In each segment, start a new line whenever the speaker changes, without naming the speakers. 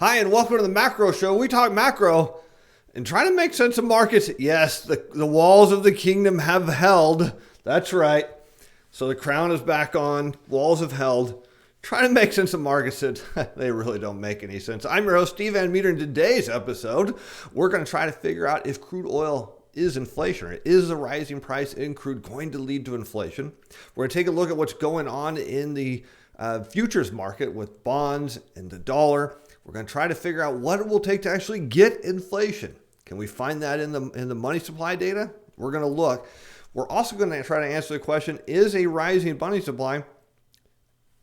Hi, and welcome to the Macro Show. We talk macro and try to make sense of markets. Yes, the walls of the kingdom have held. That's right. So the crown is back on. Walls have held. Trying to make sense of markets that they really don't make any sense. I'm your host, Steve Van Meter. In today's episode, we're going to try to figure out if crude oil is inflationary. Is the rising price in crude going to lead to inflation? We're going to take a look at what's going on in the futures market with bonds and the dollar. We're going to try to figure out what it will take to actually get inflation. Can we find that in the money supply data? We're going to look. We're also going to try to answer the question, is a rising money supply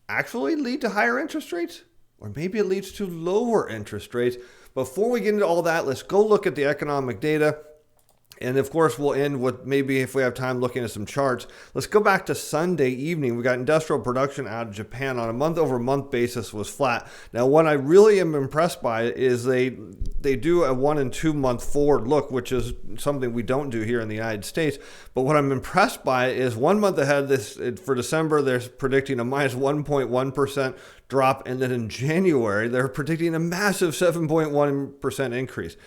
actually lead to higher interest rates? Or maybe it leads to lower interest rates. Before we get into all that, let's go look at the economic data. And of course, we'll end with maybe, if we have time, looking at some charts. Let's go back to Sunday evening. We got industrial production out of Japan on a month-over-month basis was flat. Now, what I really am impressed by is they do a 1 and 2 month forward look, which is something we don't do here in the United States. But what I'm impressed by is 1 month ahead, for December, they're predicting a minus 1.1% drop. And then in January, they're predicting a massive 7.1% increase.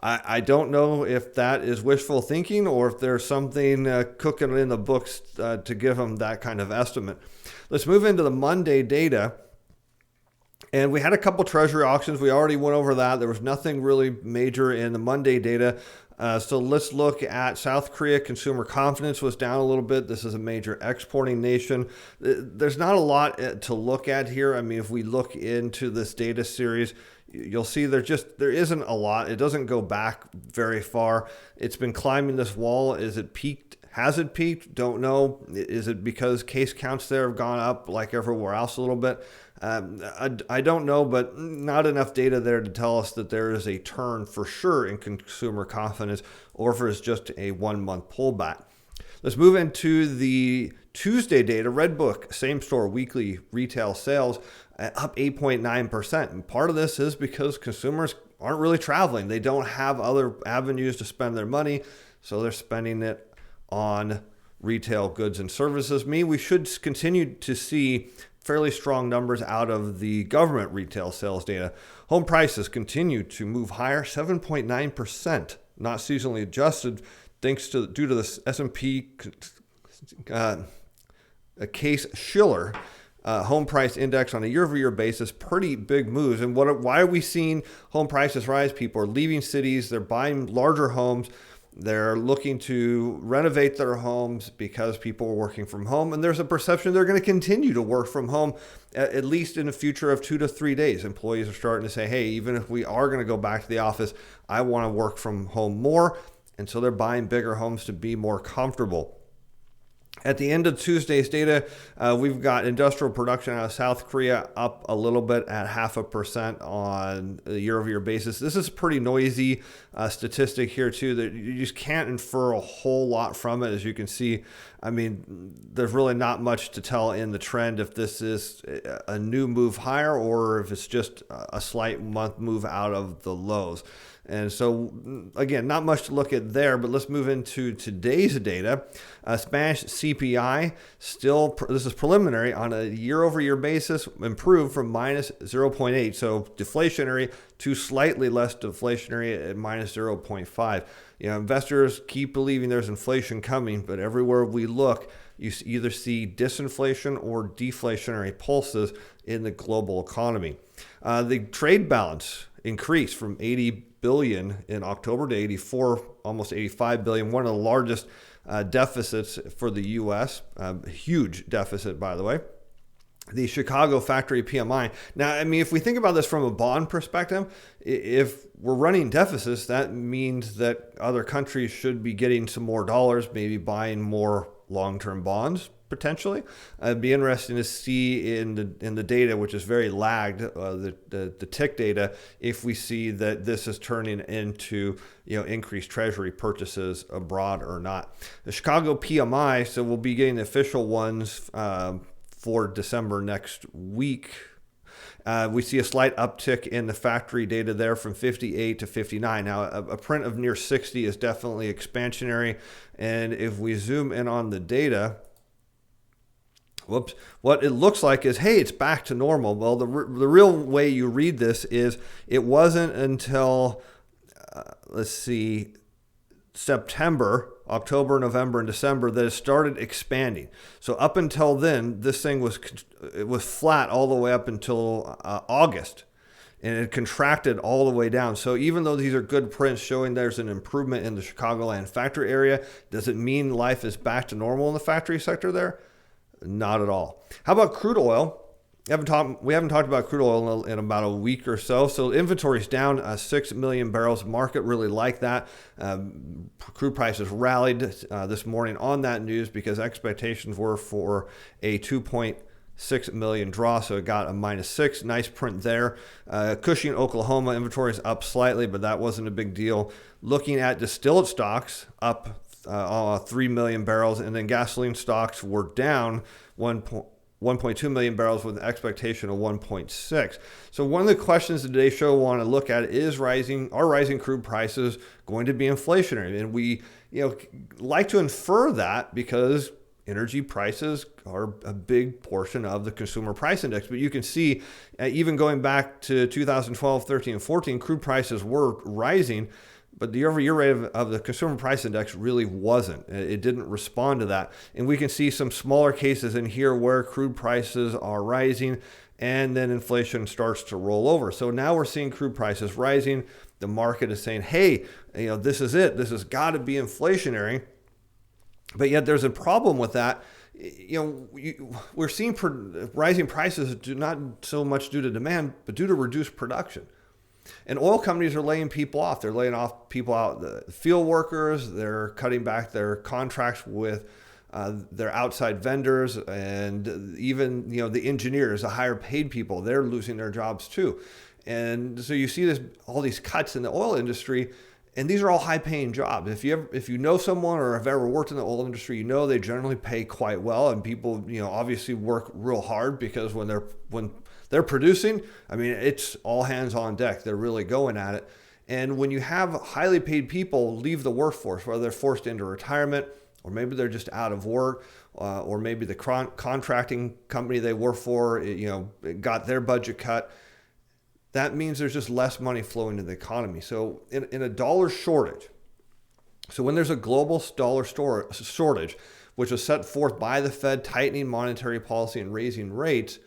I don't know if that is wishful thinking or if there's something cooking in the books to give them that kind of estimate. Let's move into the Monday data. And we had a couple Treasury auctions. We already went over that. There was nothing really major in the Monday data. So let's look at South Korea. Consumer confidence was down a little bit. This is a major exporting nation. There's not a lot to look at here. I mean, if we look into this data series, you'll see there isn't a lot. It doesn't go back very far. It's been climbing this wall. Is it peaked? Has it peaked? Don't know. Is it because case counts there have gone up like everywhere else a little bit? I don't know, but not enough data there to tell us that there is a turn for sure in consumer confidence or if it's just a 1 month pullback. Let's move into the Tuesday data. Redbook, same store weekly retail sales up 8.9%. And part of this is because consumers aren't really traveling. They don't have other avenues to spend their money, so they're spending it on retail goods and services. We should continue to see fairly strong numbers out of the government retail sales data. Home prices continue to move higher, 7.9%, not seasonally adjusted, due to the S&P case Schiller home price index on a year-over-year basis. Pretty big moves. And why are we seeing home prices rise? People are leaving cities. They're buying larger homes. They're looking to renovate their homes because people are working from home. And there's a perception they're going to continue to work from home, at least in a future of 2 to 3 days. Employees are starting to say, hey, even if we are going to go back to the office, I want to work from home more. And so they're buying bigger homes to be more comfortable. At the end of Tuesday's data, we've got industrial production out of South Korea up a little bit at 0.5% on a year-over-year basis. This is a pretty noisy statistic here, too, that you just can't infer a whole lot from it. As you can see, I mean, there's really not much to tell in the trend if this is a new move higher or if it's just a slight month move out of the lows. And so, again, not much to look at there, but let's move into today's data. Spanish CPI, this is preliminary, on a year-over-year basis, improved from minus 0.8. So deflationary to slightly less deflationary at minus 0.5. Investors keep believing there's inflation coming, but everywhere we look, you either see disinflation or deflationary pulses in the global economy. The trade balance increased from 80 billion in October to 84, almost 85 billion, one of the largest deficits for the U.S., huge deficit, by the way. The Chicago factory PMI. Now, I mean, if we think about this from a bond perspective, if we're running deficits, that means that other countries should be getting some more dollars, maybe buying more long-term bonds, potentially. It'd be interesting to see in the data, which is very lagged, the tick data, if we see that this is turning into increased Treasury purchases abroad or not. The Chicago PMI, so we'll be getting the official ones for December next week. We see a slight uptick in the factory data there from 58 to 59. Now, a print of near 60 is definitely expansionary. And if we zoom in on the data, Whoops. What it looks like is, hey, it's back to normal. Well, the real way you read this is it wasn't until, let's see, October, November, and December that it started expanding. So up until then, this thing was flat all the way up until August, and it contracted all the way down. So even though these are good prints showing there's an improvement in the Chicagoland factory area, does it mean life is back to normal in the factory sector there? Not at all. How about crude oil? We haven't talked about crude oil in about a week or so. So inventory's down 6 million barrels. Market really liked that. Crude prices rallied this morning on that news because expectations were for a 2.6 million draw. So it got a -6. Nice print there. Cushing, Oklahoma, inventory is up slightly, but that wasn't a big deal. Looking at distillate stocks, up 3 million barrels, and then gasoline stocks were down 1.2 million barrels with an expectation of 1.6. So one of the questions today's show want to look at is are rising crude prices going to be inflationary? And we like to infer that because energy prices are a big portion of the consumer price index. But you can see even going back to 2012, 13, and 14, crude prices were rising, but the year-over-year rate of the consumer price index really wasn't. It didn't respond to that. And we can see some smaller cases in here where crude prices are rising and then inflation starts to roll over. So now we're seeing crude prices rising. The market is saying, hey, this is it. This has got to be inflationary. But yet there's a problem with that. We're seeing rising prices not so much due to demand, but due to reduced production. And oil companies are laying people off. They're laying off people out, the field workers. They're cutting back their contracts with their outside vendors, and even the engineers, the higher paid people, they're losing their jobs too. And so you see all these cuts in the oil industry, and these are all high-paying jobs. If you know someone or have ever worked in the oil industry, they generally pay quite well, and people obviously work real hard because when they're producing, it's all hands on deck. They're really going at it. And when you have highly paid people leave the workforce, whether they're forced into retirement, or maybe they're just out of work, or maybe the contracting company they work for, got their budget cut, that means there's just less money flowing to the economy. So in a dollar shortage, so when there's a global dollar shortage, which was set forth by the Fed tightening monetary policy and raising rates,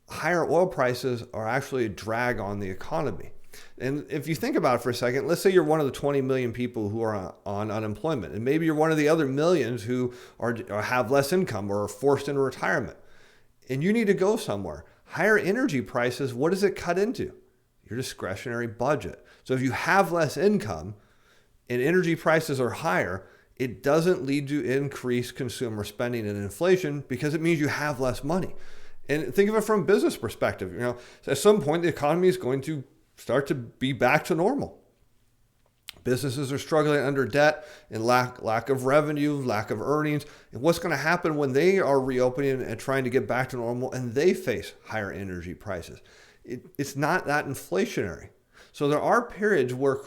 higher oil prices are actually a drag on the economy. And if you think about it for a second, let's say you're one of the 20 million people who are on unemployment, and maybe you're one of the other millions who have less income or are forced into retirement, and you need to go somewhere. Higher energy prices, what does it cut into? Your discretionary budget. So if you have less income and energy prices are higher, it doesn't lead to increased consumer spending and inflation because it means you have less money. And think of it from a business perspective. At some point, the economy is going to start to be back to normal. Businesses are struggling under debt and lack of revenue, lack of earnings. And what's going to happen when they are reopening and trying to get back to normal and they face higher energy prices? It's not that inflationary. So there are periods where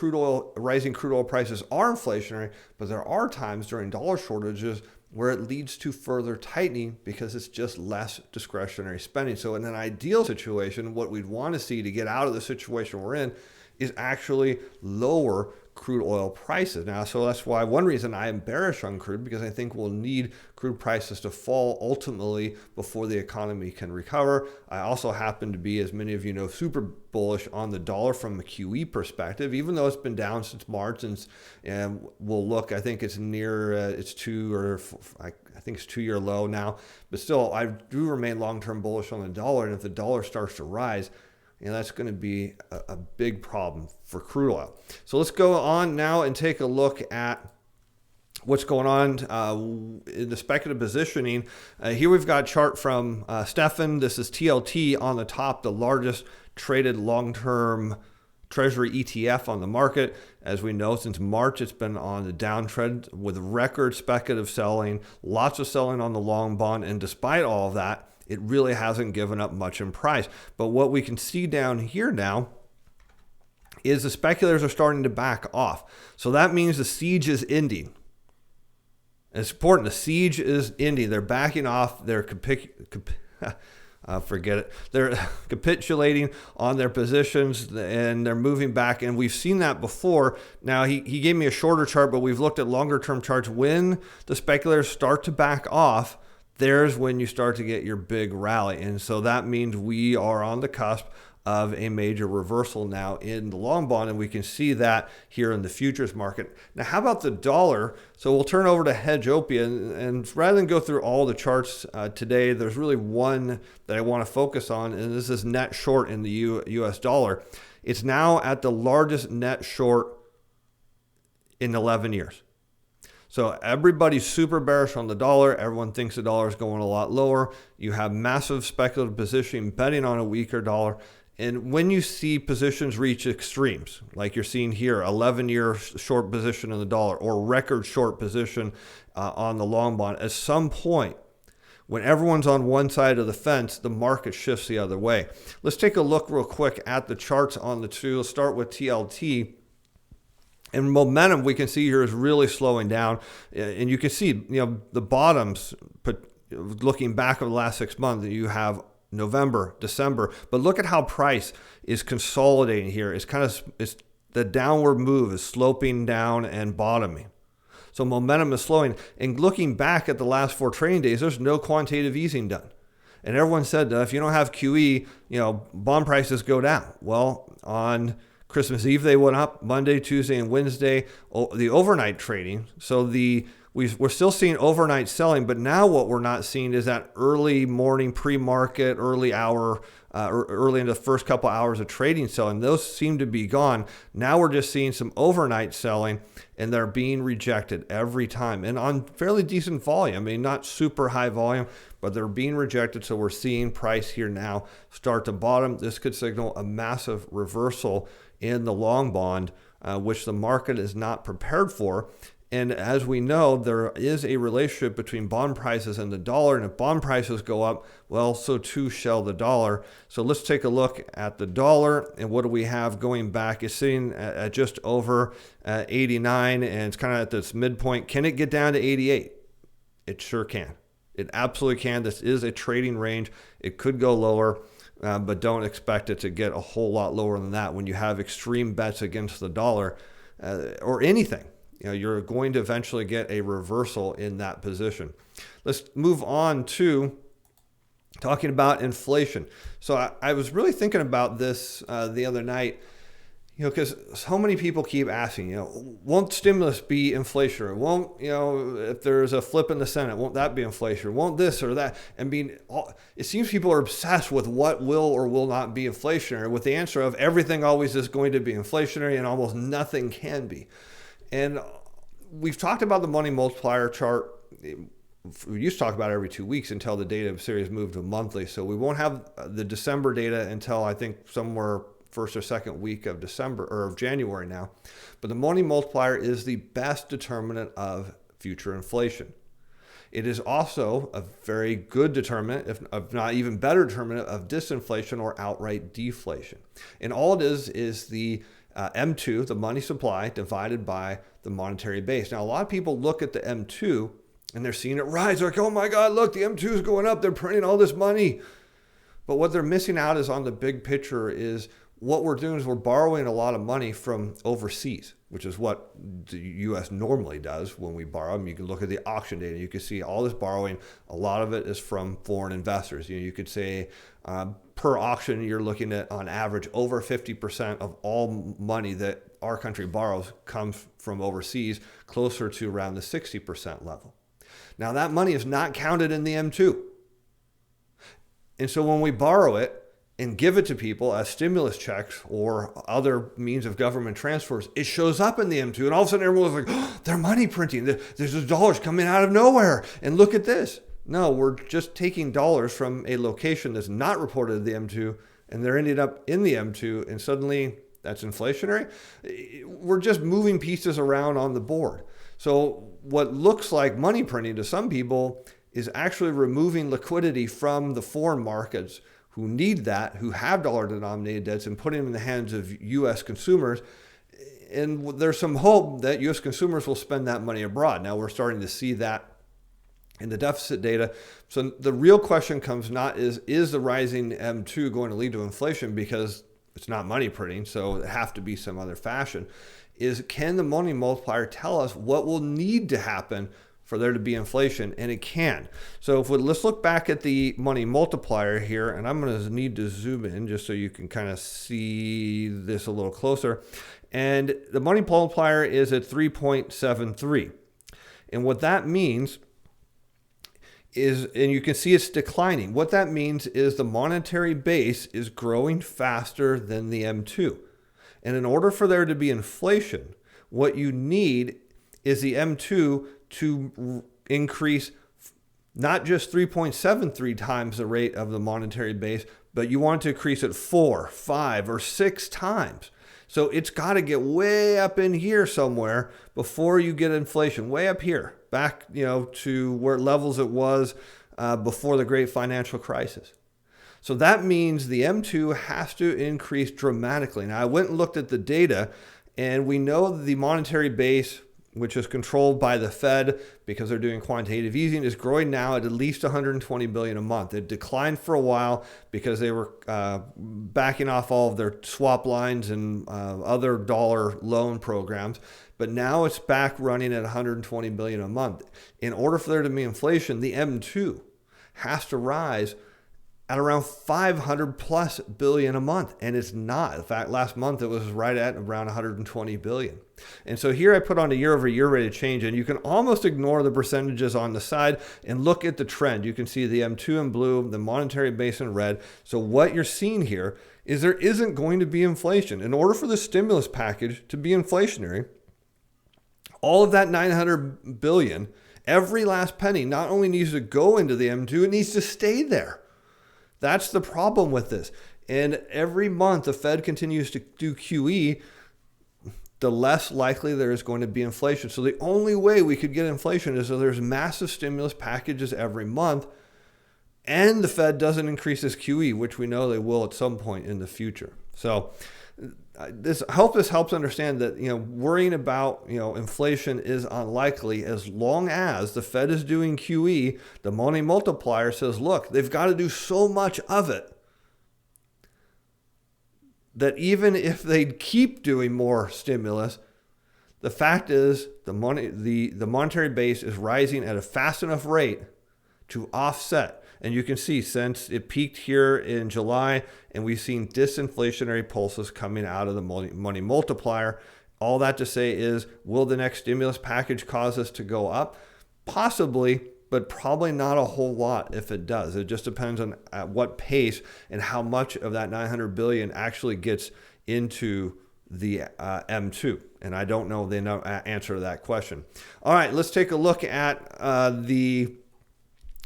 rising crude oil prices are inflationary, but there are times during dollar shortages where it leads to further tightening because it's just less discretionary spending. So in an ideal situation, what we'd want to see to get out of the situation we're in is actually lower crude oil prices. Now, so that's why one reason I am bearish on crude, because I think we'll need crude prices to fall ultimately before the economy can recover. I also happen to be, as many of you know, super bullish on the dollar from a QE perspective, even though it's been down since March, and we'll look, I think it's near its 2-year low now, but still I do remain long-term bullish on the dollar. And if the dollar starts to rise, that's going to be a big problem for crude oil. So let's go on now and take a look at what's going on in the speculative positioning. Here we've got a chart from Stefan. This is TLT on the top, the largest traded long-term Treasury ETF on the market. As we know, since March, it's been on the downtrend with record speculative selling, lots of selling on the long bond. And despite all of that, it really hasn't given up much in price. But what we can see down here now is the speculators are starting to back off. So that means the siege is ending. And it's important. The siege is ending. They're backing off. They're forget it. They're capitulating on their positions and they're moving back. And we've seen that before. Now, he gave me a shorter chart, but we've looked at longer term charts. When the speculators start to back off, there's when you start to get your big rally. And so that means we are on the cusp of a major reversal now in the long bond, and we can see that here in the futures market. Now, how about the dollar? So we'll turn over to Hedgeopia, and rather than go through all the charts today, there's really one that I want to focus on, and this is net short in the US dollar. It's now at the largest net short in 11 years. So everybody's super bearish on the dollar. Everyone thinks the dollar is going a lot lower. You have massive speculative positioning betting on a weaker dollar. And when you see positions reach extremes, like you're seeing here, 11-year short position in the dollar or record short position on the long bond, at some point, when everyone's on one side of the fence, the market shifts the other way. Let's take a look real quick at the charts on the two. Let's start with TLT. And momentum, we can see here, is really slowing down. And you can see, the bottoms, looking back over the last 6 months, you have November, December, but look at how price is consolidating here. It's the downward move is sloping down and bottoming. So momentum is slowing. And looking back at the last 4 trading days, there's no quantitative easing done. And everyone said if you don't have QE, bond prices go down. Well, on Christmas Eve, they went up. Monday, Tuesday, and Wednesday, the overnight trading. So we're still seeing overnight selling, but now what we're not seeing is that early morning pre-market, early into the first couple hours of trading selling. Those seem to be gone. Now we're just seeing some overnight selling, and they're being rejected every time, and on fairly decent volume. I mean, not super high volume, but they're being rejected. So we're seeing price here now start to bottom. This could signal a massive reversal in the long bond, which the market is not prepared for. And as we know, there is a relationship between bond prices and the dollar. And if bond prices go up, well, so too shall the dollar. So let's take a look at the dollar. And what do we have going back? It's sitting at just over 89, and it's kind of at this midpoint. Can it get down to 88? It sure can. It absolutely can. This is a trading range. It could go lower, but don't expect it to get a whole lot lower than that when you have extreme bets against the dollar or anything. You're going to eventually get a reversal in that position. Let's move on to talking about inflation. So I was really thinking about this the other night, because so many people keep asking, won't stimulus be inflationary? Won't, if there's a flip in the Senate, won't that be inflationary? Won't this or that? It seems people are obsessed with what will or will not be inflationary, with the answer of everything always is going to be inflationary and almost nothing can be. And we've talked about the money multiplier chart. We used to talk about it every 2 weeks until the data series moved to monthly. So we won't have the December data until I think somewhere first or second week of December or of January now. But the money multiplier is the best determinant of future inflation. It is also a very good determinant, if not even better determinant, of disinflation or outright deflation. And all it is the M2, the money supply, divided by the monetary base. Now, a lot of people look at the M2 and they're seeing it rise. They're like, oh my God, look, the M2 is going up. They're printing all this money. But what they're missing out is on the big picture is what we're doing is we're borrowing a lot of money from overseas, which is what the U.S. normally does when we borrow. I mean, you can look at the auction data. You can see all this borrowing. A lot of it is from foreign investors. You could say per auction, you're looking at, on average, over 50% of all money that our country borrows comes from overseas, closer to around the 60% level. Now, that money is not counted in the M2. And so when we borrow it and give it to people as stimulus checks or other means of government transfers, it shows up in the M2. And all of a sudden, everyone's like, oh, they're money printing. There's dollars coming out of nowhere. And look at this. No, we're just taking dollars from a location that's not reported in the M2, and they're ending up in the M2, and suddenly that's inflationary. We're just moving pieces around on the board. So what looks like money printing to some people is actually removing liquidity from the foreign markets who need that, who have dollar-denominated debts, and putting them in the hands of U.S. consumers. And there's some hope that U.S. consumers will spend that money abroad. Now we're starting to see that in the deficit data. So the real question comes not is the rising M2 going to lead to inflation, because it's not money printing, so it have to be some other fashion. Is can the money multiplier tell us what will need to happen for there to be inflation? And it can. So let's look back at the money multiplier here, and I'm going to need to zoom in just so you can kind of see this a little closer. And the money multiplier is at 3.73. And what that means is, and you can see it's declining. What that means is the monetary base is growing faster than the M2. And in order for there to be inflation, what you need is the M2 to increase not just 3.73 times the rate of the monetary base, but you want to increase it 4, 5, or 6 times. So it's got to get way up in here somewhere before you get inflation, way up here, back to where levels it was before the great financial crisis. So that means the M2 has to increase dramatically. Now I went and looked at the data, and we know the monetary base, which is controlled by the Fed because they're doing quantitative easing, is growing now at least 120 billion a month. It declined for a while because they were backing off all of their swap lines and other dollar loan programs. But now it's back running at 120 billion a month. In order for there to be inflation, the M2 has to rise at around 500 plus billion a month. And it's not. In fact, last month it was right at around 120 billion. And so here I put on a year-over-year rate of change, and you can almost ignore the percentages on the side and look at the trend. You can see the M2 in blue, the monetary base in red. So what you're seeing here is there isn't going to be inflation. In order for the stimulus package to be inflationary, all of that 900 billion, every last penny, not only needs to go into the M2, it needs to stay there. That's the problem with this. And every month the Fed continues to do QE, the less likely there is going to be inflation. So the only way we could get inflation is if there's massive stimulus packages every month and the Fed doesn't increase its QE, which we know they will at some point in the future. So this helps understand that worrying about inflation is unlikely as long as the Fed is doing QE. The money multiplier says, look, they've got to do so much of it that even if they keep doing more stimulus, the fact is the monetary base is rising at a fast enough rate to offset. And you can see since it peaked here in July, and we've seen disinflationary pulses coming out of the money multiplier. All that to say is, will the next stimulus package cause us to go up? Possibly, but probably not a whole lot if it does. It just depends on at what pace and how much of that 900 billion actually gets into the M2. And I don't know the answer to that question. All right, let's take a look at the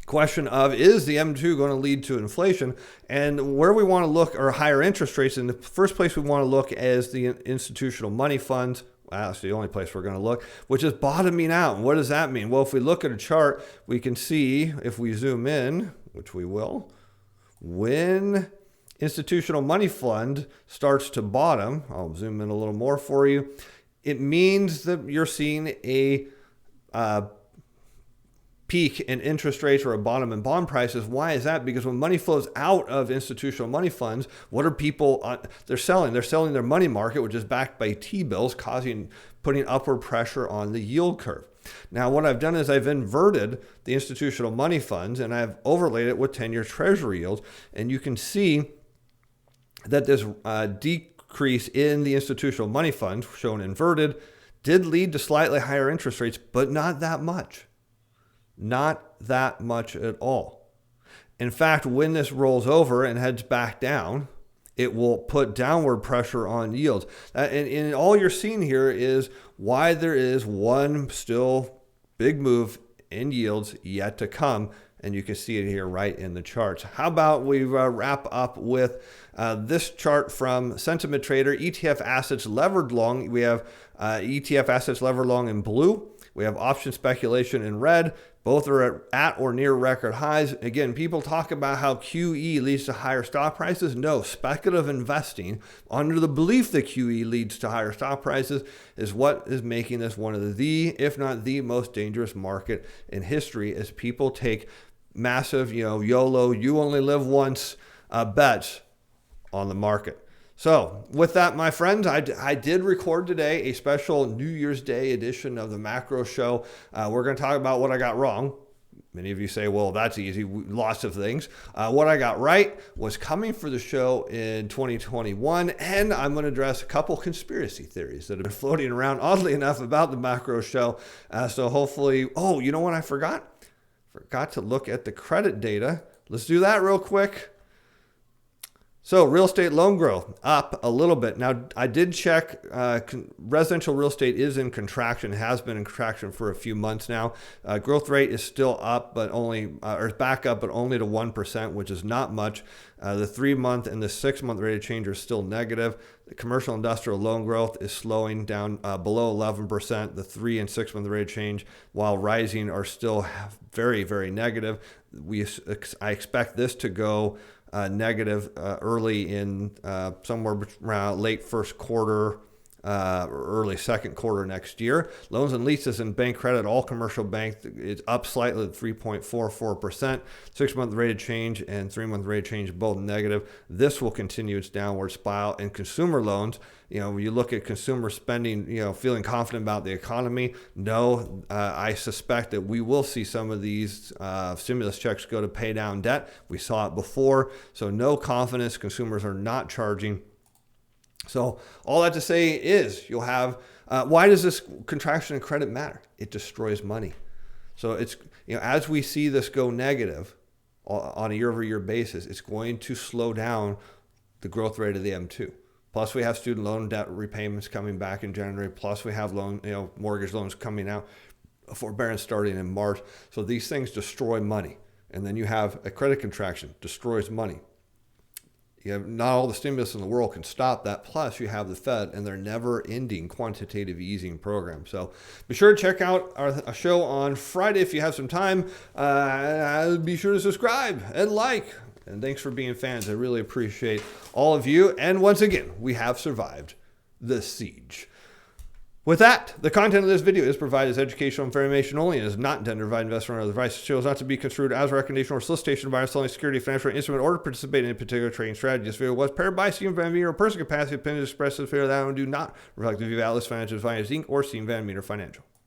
question of, is the M2 going to lead to inflation? And where we want to look are higher interest rates. And the first place we want to look is the institutional money funds. Well, that's the only place we're going to look, which is bottoming out. And what does that mean? Well, if we look at a chart, we can see, if we zoom in, which we will, when institutional money fund starts to bottom, I'll zoom in a little more for you, it means that you're seeing a peak in interest rates or a bottom in bond prices. Why is that? Because when money flows out of institutional money funds, what are people they're selling? They're selling their money market, which is backed by T-bills, putting upward pressure on the yield curve. Now, what I've done is I've inverted the institutional money funds and I've overlaid it with 10-year Treasury yields. And you can see that this decrease in the institutional money funds, shown inverted, did lead to slightly higher interest rates, but not that much. Not that much at all. In fact, when this rolls over and heads back down, it will put downward pressure on yields. And all you're seeing here is why there is one still big move in yields yet to come. And you can see it here right in the charts. How about we wrap up with this chart from Sentiment Trader, ETF assets levered long. We have ETF assets levered long in blue. We have option speculation in red. Both are at or near record highs. Again, people talk about how QE leads to higher stock prices. No, speculative investing under the belief that QE leads to higher stock prices is what is making this one of the, if not the most dangerous market in history, as people take massive, YOLO, you only live once bets on the market. So with that, my friends, I did record today a special New Year's Day edition of the Macro Show. We're going to talk about what I got wrong. Many of you say, well, that's easy. Lots of things. What I got right was coming for the show in 2021, and I'm going to address a couple conspiracy theories that have been floating around, oddly enough, about the Macro Show. So hopefully, oh, you know what I forgot? Forgot to look at the credit data. Let's do that real quick. So real estate loan growth up a little bit. Now, I did check residential real estate is in contraction, has been in contraction for a few months now. Growth rate is still up, but or back up, but only to 1%, which is not much. The 3-month and the 6-month rate of change are still negative. The commercial industrial loan growth is slowing down below 11%. The 3 and 6-month rate of change, while rising, are still very, very negative. I expect this to go negative early in somewhere around late first quarter, early second quarter next year. Loans and leases and bank credit, all commercial bank, is up slightly at 3.44%. 6-month rate of change and 3-month rate of change both negative. This will continue its downward spiral. And consumer loans, when you look at consumer spending, feeling confident about the economy, no, I suspect that we will see some of these stimulus checks go to pay down debt. We saw it before. So no confidence. Consumers are not charging. So all that to say is you'll have, why does this contraction in credit matter? It destroys money. So it's, as we see this go negative on a year-over-year basis, it's going to slow down the growth rate of the M2. Plus we have student loan debt repayments coming back in January. Plus we have mortgage loans coming out, forbearance starting in March. So these things destroy money. And then you have a credit contraction, destroys money. Not all the stimulus in the world can stop that. Plus, you have the Fed and their never-ending quantitative easing program. So be sure to check out our show on Friday if you have some time. Be sure to subscribe and like. And thanks for being fans. I really appreciate all of you. And once again, we have survived the siege. With that, the content of this video is provided as educational information only and is not intended to provide investment or other advice. It shows not to be construed as a recommendation or solicitation by selling security, financial instrument, or to participate in a particular trading strategy. This video was prepared by Stephen Van Meter, or person capacity opinions expressed as fair that do not reflect the view of Atlas Financial Finance Inc. or Stephen Van Meter Financial.